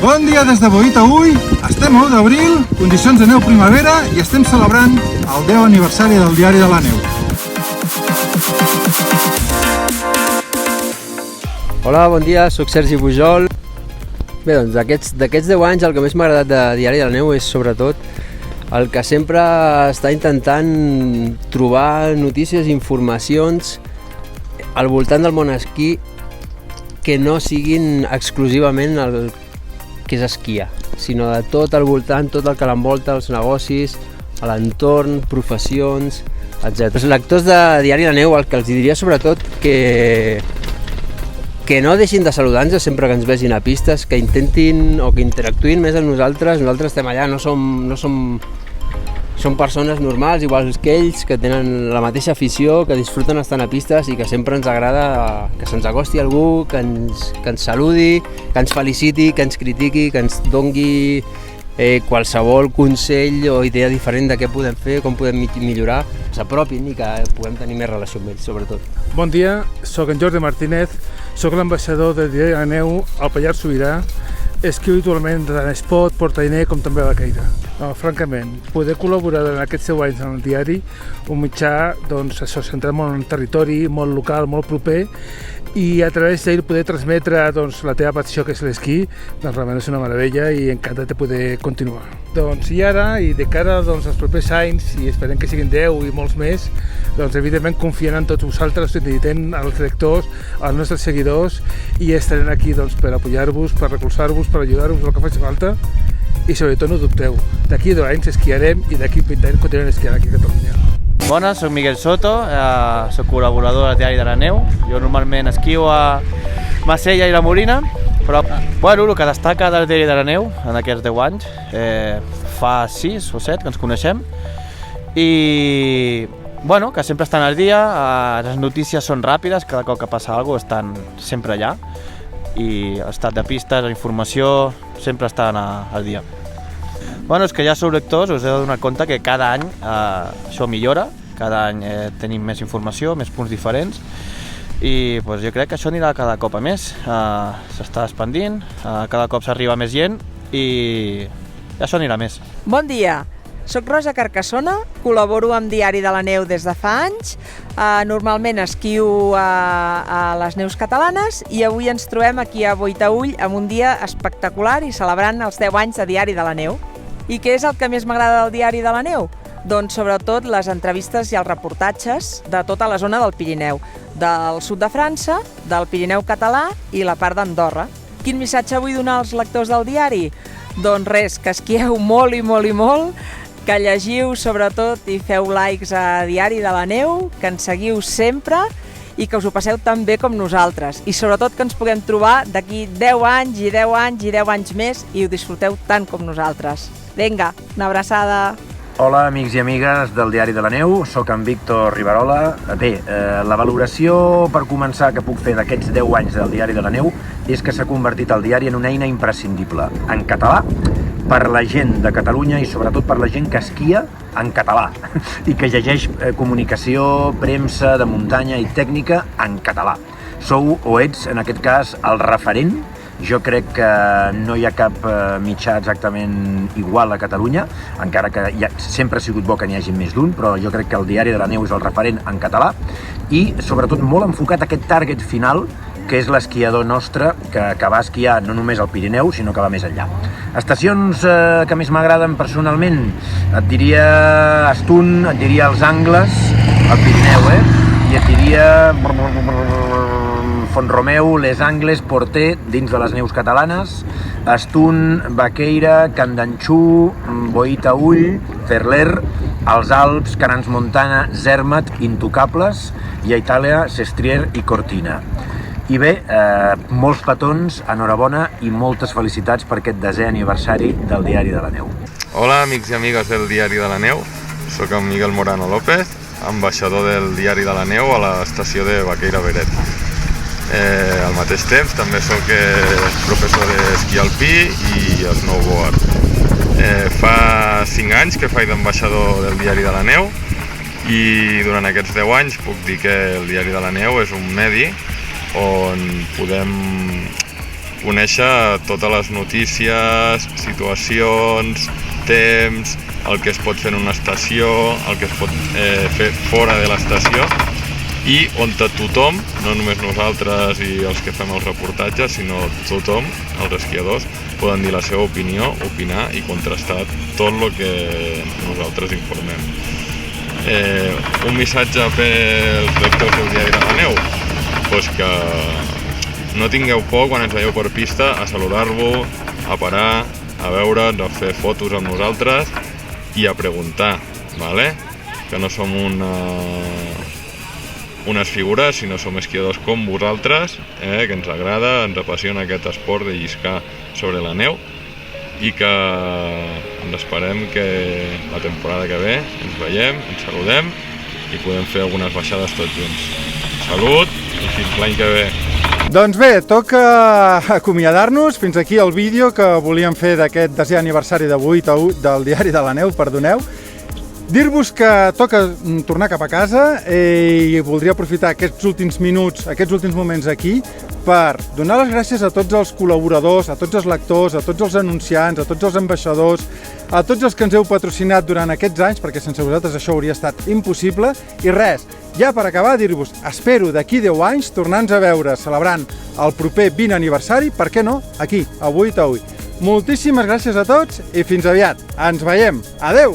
Bon dia des de Boí-Taüll, estem a 1 d'abril, condicions de neu primavera i estem celebrant el 10 aniversari del Diari de la Neu. Hola, bon dia, soc Sergi Pujol. Bé, doncs d'aquests 10 anys el que més m'ha agradat de Diari de la Neu és sobretot el que sempre està intentant trobar notícies i informacions al voltant del món esquí que no siguin exclusivament el que és esquiar, sinó de tot al voltant, tot el que l'envolta, els negocis, l'entorn, professions, etc. Els lectors de Diari de la Neu el que els diria sobretot que no deixin de saludar-nos sempre que ens vegin a pistes, que intentin o que interactuïn més amb nosaltres. Nosaltres estem allà, som persones normals, iguals que ells, que tenen la mateixa afició, que disfruten estant a pistes i que sempre ens agrada que se'ns acosti algú, que ens saludi, que ens feliciti, que ens critiqui, que ens dongui qualsevol consell o idea diferent de què podem fer, com podem millorar, s'apropin i que puguem tenir més relació amb ells, sobretot. Bon dia, sóc en Jordi Martínez, sóc l'ambaixador de Diari de la Neu al Pallars Sobirà. Escriu habitualment tant a Espot, Portainer com també a Baqueira. Francament, poder col·laborar en aquests 10 anys en el diari, un mitjà centrat molt en el territori, molt local, molt proper, i a través d'ell poder transmetre la teva passió, que és l'esquí, realment és una meravella i encantat de poder continuar. I ara, i de cara als propers anys, i esperem que siguin 10 i molts més, evidentment confiem en tots vosaltres, necessitem els lectors, els nostres seguidors, i estarem aquí per apoyar-vos, per recolzar-vos, per ajudar-vos el que faci falta, i sobretot no dubteu, d'aquí 2 anys esquiarem i d'aquí 20 anys continuarem esquiant aquí a Catalunya. Bona, soc Miguel Soto, soc col·laborador del Diari de la Neu. Jo normalment esquio a Marsella i la Morina, però el que destaca del Diari de la Neu en aquests 10 anys, fa 6 o 7 que ens coneixem, i que sempre estan al dia, les notícies són ràpides, cada cop que passa alguna cosa estan sempre allà, i l'estat de pistes, la informació, sempre estan al dia. És que ja sou lectors, us heu de donar compte que cada any això millora, cada any tenim més informació, més punts diferents, i jo crec que això anirà cada cop a més, s'està expandint, cada cop s'arriba a més gent i això anirà més. Bon dia, soc Rosa Carcassona, col·laboro amb Diari de la Neu des de fa anys, normalment esquio a les neus catalanes i avui ens trobem aquí a Boí-Taüll amb un dia espectacular i celebrant els 10 anys de Diari de la Neu. I què és el que més m'agrada del Diari de la Neu? Doncs sobretot les entrevistes i els reportatges de tota la zona del Pirineu, del sud de França, del Pirineu català i la part d'Andorra. Quin missatge vull donar als lectors del diari? Doncs res, que esquieu molt i molt i molt, que llegiu sobretot i feu likes a Diari de la Neu, que ens seguiu sempre i que us ho passeu tan bé com nosaltres. I sobretot que ens puguem trobar d'aquí 10 anys i 10 anys i 10 anys més i ho disfruteu tant com nosaltres. Vinga, una abraçada! Hola, amics i amigues del Diari de la Neu, sóc en Víctor Riverola. Bé, la valoració per començar que puc fer d'aquests 10 anys del Diari de la Neu és que s'ha convertit el diari en una eina imprescindible en català per la gent de Catalunya i sobretot per la gent que esquia en català i que llegeix comunicació, premsa de muntanya i tècnica en català. Sou o ets, en aquest cas, el referent. Jo crec que no hi ha cap mitjà exactament igual a Catalunya, encara que sempre ha sigut bo que n'hi hagi més d'un, però jo crec que el Diari de la Neu és el referent en català i sobretot molt enfocat a aquest target final, que és l'esquiador nostre, que va esquiar no només al Pirineu, sinó que va més enllà. Estacions que més m'agraden personalment, et diria Astun, et diria els Angles, al Pirineu, i et diria Font-romeu, Les Angles, Porter, dins de les neus catalanes, Astun, Baqueira, Candanxú, Boí-Taüll, Ferler, els Alps, Canals Montana, Zermatt, Intocables, i a Itàlia, Sestriere i Cortina. I bé, molts petons, enhorabona i moltes felicitats per aquest 10è aniversari del Diari de la Neu. Hola, amics i amigues del Diari de la Neu. Soc en Miguel Morano López, ambaixador del Diari de la Neu a l'estació de Baqueira Beret. Al mateix temps també soc professor d'esquí alpí i snowboard. Fa 5 anys que faig d'ambaixador del Diari de la Neu i durant aquests 10 anys puc dir que el Diari de la Neu és un medi on podem conèixer totes les notícies, situacions, temps, el que es pot fer en una estació, el que es pot fer fora de l'estació, i on tothom, no només nosaltres i els que fem els reportatges, sinó tothom, els esquiadors, poden dir la seva opinió, opinar i contrastar tot el que nosaltres informem. Un missatge pels lectors del Diari de la Neu, doncs que no tingueu por quan ens veieu per pista a saludar-vos, a parar, a veure'ns, a fer fotos amb nosaltres i a preguntar, ¿vale? Que no som unes figures, sinó som esquiadors com vosaltres, que ens agrada, ens apassiona aquest esport de lliscar sobre la neu i que ens esperem que la temporada que ve ens veiem, ens saludem i podem fer algunes baixades tots junts. Salut i fins l'any que ve. Doncs bé, toca acomiadar-nos. Fins aquí el vídeo que volíem fer d'aquest 10è aniversari del Diari de la Neu, perdoneu. Dir-vos que toca tornar cap a casa i voldria aprofitar aquests últims minuts, aquests últims moments aquí per donar les gràcies a tots els col·laboradors, a tots els lectors, a tots els anunciants, a tots els ambaixadors, a tots els que ens heu patrocinat durant aquests anys, perquè sense vosaltres això hauria estat impossible. I res, ja per acabar, dir-vos, espero d'aquí 10 anys tornar-nos a veure celebrant el proper 20 aniversari, per què no, aquí, a 8 a 8. Moltíssimes gràcies a tots i fins aviat. Ens veiem. Adeu!